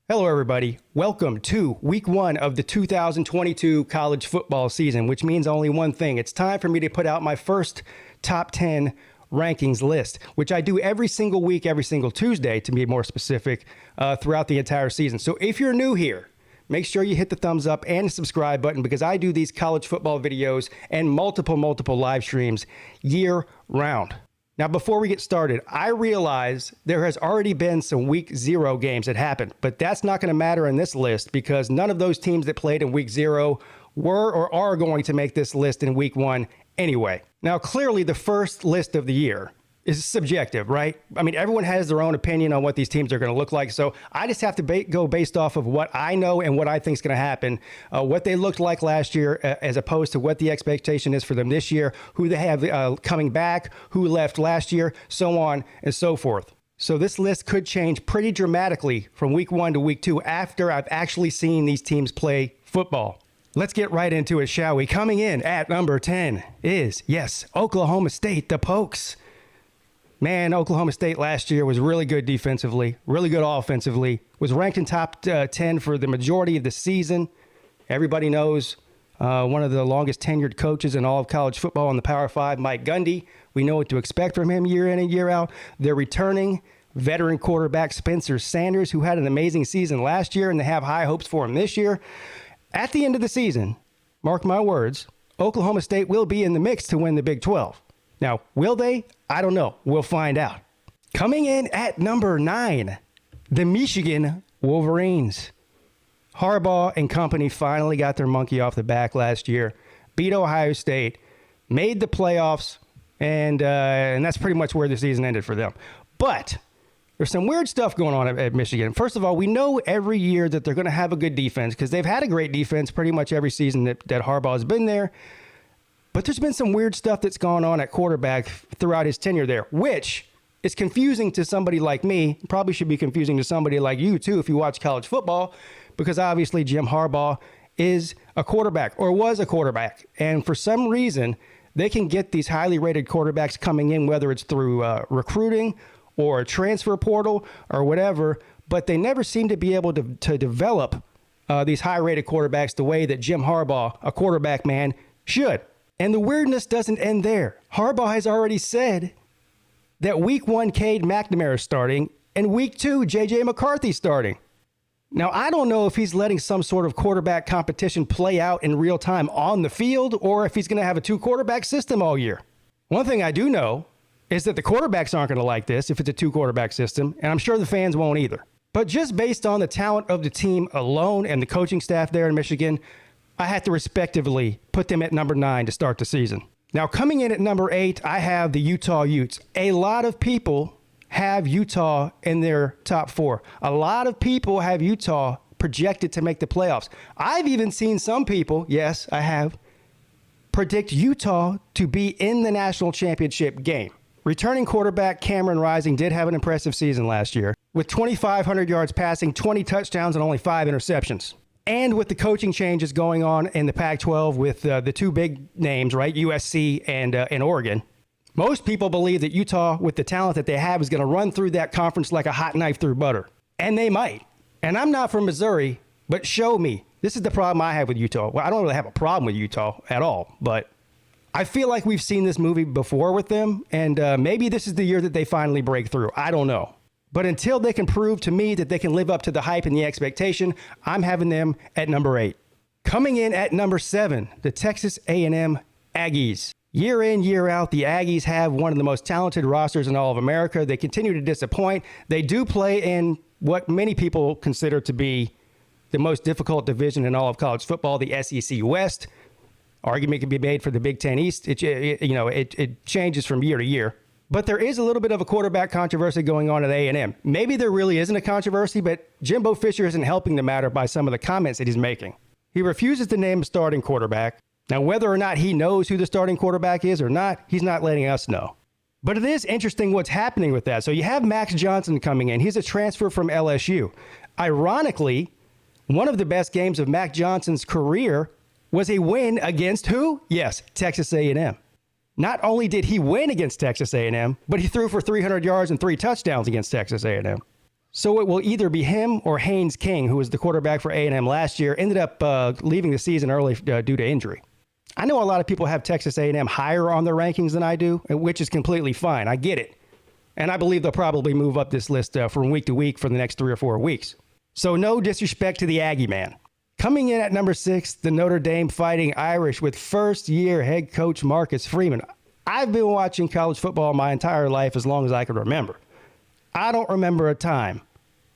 Hello, everybody. Welcome to week one of the 2022 college football season, which means only one thing. It's time for me to put out my first top 10 rankings list, which I do every single week, every single Tuesday, to be more specific, throughout the entire season. So if you're new here, make sure you hit the thumbs up and the subscribe button because I do these college football videos and multiple live streams year round. Now, before we get started, I realize there has already been some week zero games that happened, but that's not going to matter in this list because none of those teams that played in week zero were or are going to make this list in week one anyway. Now, clearly the first list of the year is subjective, right? I mean, everyone has their own opinion on what these teams are going to look like. So I just have to go based off of what I know and what I think is going to happen, what they looked like last year, as opposed to what the expectation is for them this year, who they have coming back, who left last year, so on and so forth. So this list could change pretty dramatically from week one to week two after I've actually seen these teams play football. Let's get right into it, shall we? Coming in at number 10 is, yes, Oklahoma State, the Pokes. Man, Oklahoma State last year was really good defensively, really good offensively, was ranked in top 10 for the majority of the season. Everybody knows one of the longest tenured coaches in all of college football in the Power 5, Mike Gundy. We know what to expect from him year in and year out. They're returning veteran quarterback Spencer Sanders, who had an amazing season last year, and they have high hopes for him this year. At the end of the season, mark my words, Oklahoma State will be in the mix to win the Big 12. Now, will they? I don't know. We'll find out. Coming in at number 9, the Michigan Wolverines. Harbaugh and company finally got their monkey off the back last year, beat Ohio State, made the playoffs, and that's pretty much where the season ended for them. But there's some weird stuff going on at Michigan. First of all, we know every year that they're going to have a good defense because they've had a great defense pretty much every season that Harbaugh has been there. But there's been some weird stuff that's gone on at quarterback throughout his tenure there, which is confusing to somebody like me. Probably should be confusing to somebody like you, too, if you watch college football, because obviously Jim Harbaugh is a quarterback or was a quarterback. And for some reason, they can get these highly rated quarterbacks coming in, whether it's through recruiting or a transfer portal or whatever, but they never seem to be able to develop these high-rated quarterbacks the way that Jim Harbaugh, a quarterback man, should. And the weirdness doesn't end there. Harbaugh has already said that week one, Cade McNamara is starting, and week two, J.J. McCarthy starting. Now, I don't know if he's letting some sort of quarterback competition play out in real time on the field or if he's going to have a two-quarterback system all year. One thing I do know is that the quarterbacks aren't going to like this if it's a two-quarterback system, and I'm sure the fans won't either. But just based on the talent of the team alone and the coaching staff there in Michigan, I have to respectively put them at number 9 to start the season. Now, coming in at number 8, I have the Utah Utes. A lot of people have Utah in their top 4. A lot of people have Utah projected to make the playoffs. I've even seen some people, yes, I have, predict Utah to be in the national championship game. Returning quarterback Cameron Rising did have an impressive season last year with 2,500 yards passing, 20 touchdowns, and only 5 interceptions. And with the coaching changes going on in the Pac-12 with the two big names, right, USC and Oregon, most people believe that Utah, with the talent that they have, is going to run through that conference like a hot knife through butter. And they might. And I'm not from Missouri, but show me. This is the problem I have with Utah. Well, I don't really have a problem with Utah at all, but I feel like we've seen this movie before with them, and maybe this is the year that they finally break through. I don't know. But until they can prove to me that they can live up to the hype and the expectation, I'm having them at number 8. Coming in at number 7, the Texas A&M Aggies. Year in, year out, the Aggies have one of the most talented rosters in all of America. They continue to disappoint. They do play in what many people consider to be the most difficult division in all of college football, the SEC West. Argument can be made for the Big Ten East. It changes from year to year. But there is a little bit of a quarterback controversy going on at A&M. Maybe there really isn't a controversy, but Jimbo Fisher isn't helping the matter by some of the comments that he's making. He refuses to name a starting quarterback. Now, whether or not he knows who the starting quarterback is or not, he's not letting us know. But it is interesting what's happening with that. So you have Max Johnson coming in. He's a transfer from LSU. Ironically, one of the best games of Max Johnson's career was a win against who? Yes, Texas A&M. Not only did he win against Texas A&M, but he threw for 300 yards and 3 touchdowns against Texas A&M. So it will either be him or Haynes King, who was the quarterback for A&M last year, ended up leaving the season early due to injury. I know a lot of people have Texas A&M higher on their rankings than I do, which is completely fine. I get it. And I believe they'll probably move up this list from week to week for the next 3 or 4 weeks. So no disrespect to the Aggie man. Coming in at number 6, the Notre Dame Fighting Irish with first-year head coach Marcus Freeman. I've been watching college football my entire life as long as I can remember. I don't remember a time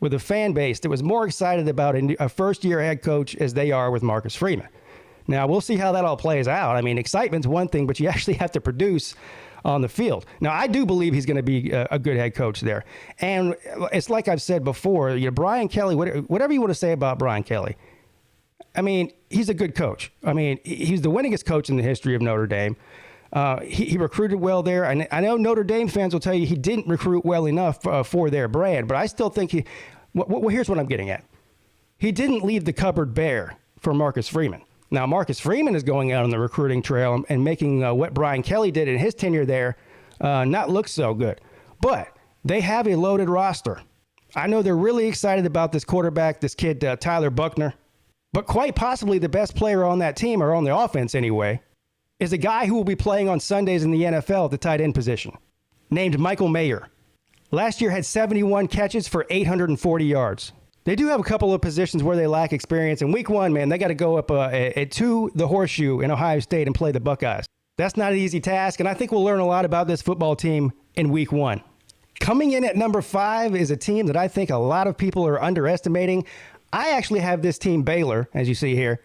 with a fan base that was more excited about a first-year head coach as they are with Marcus Freeman. Now, we'll see how that all plays out. I mean, excitement's one thing, but you actually have to produce on the field. Now, I do believe he's going to be a good head coach there. And it's like I've said before, Brian Kelly, whatever you want to say about Brian Kelly, I mean, he's a good coach. I mean, he's the winningest coach in the history of Notre Dame. He recruited well there. And I know Notre Dame fans will tell you he didn't recruit well enough for their brand, but I still think here's what I'm getting at. He didn't leave the cupboard bare for Marcus Freeman. Now, Marcus Freeman is going out on the recruiting trail and making what Brian Kelly did in his tenure there not look so good. But they have a loaded roster. I know they're really excited about this quarterback, this kid, Tyler Buckner. But quite possibly the best player on that team, or on the offense anyway, is a guy who will be playing on Sundays in the NFL at the tight end position, named Michael Mayer. Last year had 71 catches for 840 yards. They do have a couple of positions where they lack experience. In week 1, man, they got to go up to the Horseshoe in Ohio State and play the Buckeyes. That's not an easy task, and I think we'll learn a lot about this football team in week 1. Coming in at number 5 is a team that I think a lot of people are underestimating. I actually have this team, Baylor, as you see here,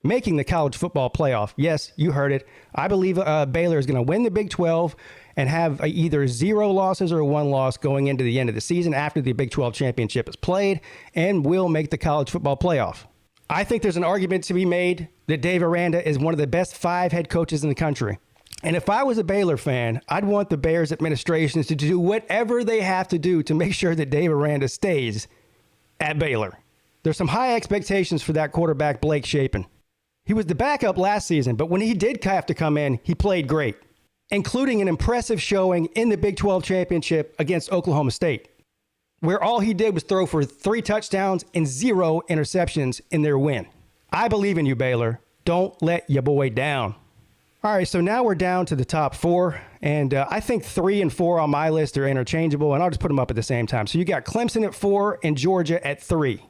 making the college football playoff. Yes, you heard it. I believe Baylor is going to win the Big 12 and have either 0 losses or 1 loss going into the end of the season after the Big 12 championship is played, and will make the college football playoff. I think there's an argument to be made that Dave Aranda is one of the best 5 head coaches in the country. And if I was a Baylor fan, I'd want the Bears administrations to do whatever they have to do to make sure that Dave Aranda stays at Baylor. There's some high expectations for that quarterback, Blake Shapen. He was the backup last season, but when he did have to come in, he played great, including an impressive showing in the Big 12 championship against Oklahoma State, where all he did was throw for 3 touchdowns and 0 interceptions in their win. I believe in you, Baylor. Don't let your boy down. All right, so now we're down to the top 4, and I think 3 and 4 on my list are interchangeable, and I'll just put them up at the same time. So you got Clemson at 4 and Georgia at 3.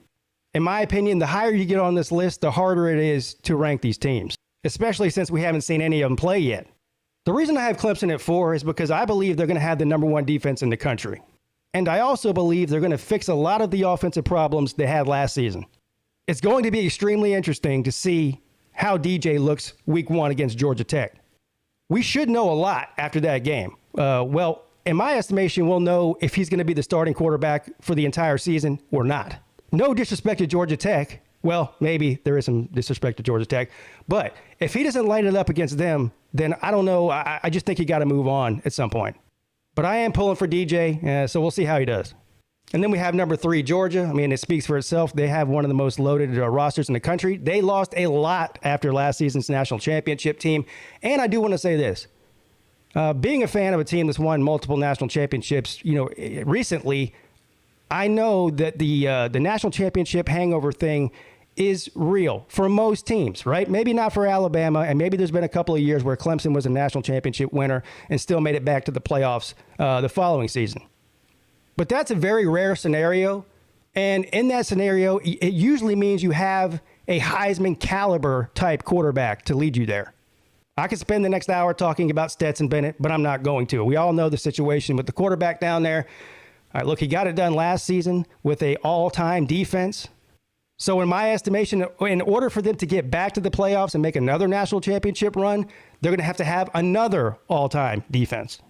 In my opinion, the higher you get on this list, the harder it is to rank these teams, especially since we haven't seen any of them play yet. The reason I have Clemson at 4 is because I believe they're going to have the number 1 defense in the country. And I also believe they're going to fix a lot of the offensive problems they had last season. It's going to be extremely interesting to see how DJ looks week 1 against Georgia Tech. We should know a lot after that game. Well, in my estimation, we'll know if he's going to be the starting quarterback for the entire season or not. No disrespect to Georgia Tech. Well, maybe there is some disrespect to Georgia Tech. But if he doesn't light it up against them, then I don't know. I just think you got to move on at some point. But I am pulling for DJ, so we'll see how he does. And then we have number 3, Georgia. I mean, it speaks for itself. They have one of the most loaded rosters in the country. They lost a lot after last season's national championship team. And I do want to say this. Being a fan of a team that's won multiple national championships, recently, I know that the national championship hangover thing is real for most teams, right? Maybe not for Alabama, and maybe there's been a couple of years where Clemson was a national championship winner and still made it back to the playoffs the following season. But that's a very rare scenario, and in that scenario, it usually means you have a Heisman caliber type quarterback to lead you there. I could spend the next hour talking about Stetson Bennett, but I'm not going to. We all know the situation with the quarterback down there. All right, look, he got it done last season with an all-time defense. So in my estimation, in order for them to get back to the playoffs and make another national championship run, they're going to have another all-time defense.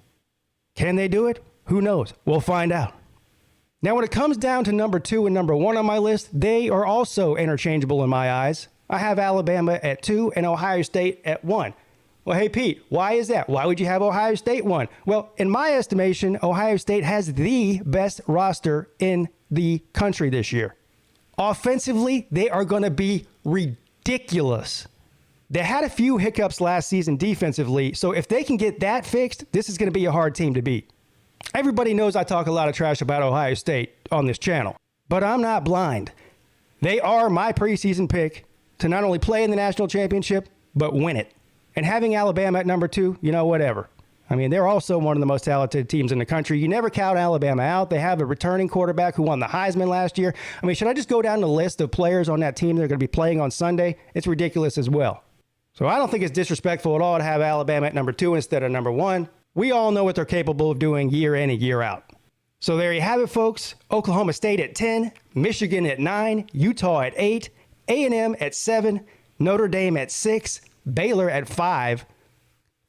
Can they do it? Who knows? We'll find out. Now, when it comes down to number 2 and number 1 on my list, they are also interchangeable in my eyes. I have Alabama at 2 and Ohio State at 1. Well, hey, Pete, why is that? Why would you have Ohio State 1? Well, in my estimation, Ohio State has the best roster in the country this year. Offensively, they are going to be ridiculous. They had a few hiccups last season defensively, so if they can get that fixed, this is going to be a hard team to beat. Everybody knows I talk a lot of trash about Ohio State on this channel, but I'm not blind. They are my preseason pick to not only play in the national championship, but win it. And having Alabama at number 2, whatever. I mean, they're also one of the most talented teams in the country. You never count Alabama out. They have a returning quarterback who won the Heisman last year. I mean, should I just go down the list of players on that team that are going to be playing on Sunday? It's ridiculous as well. So I don't think it's disrespectful at all to have Alabama at number 2 instead of number 1. We all know what they're capable of doing year in and year out. So there you have it, folks. Oklahoma State at 10, Michigan at 9, Utah at 8, A&M at 7, Notre Dame at 6, Baylor at 5,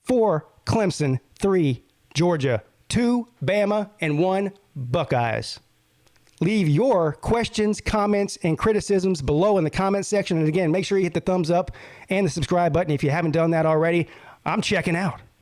4, Clemson, 3, Georgia, 2, Bama, and 1, Buckeyes. Leave your questions, comments, and criticisms below in the comment section. And again, make sure you hit the thumbs up and the subscribe button if you haven't done that already. I'm checking out.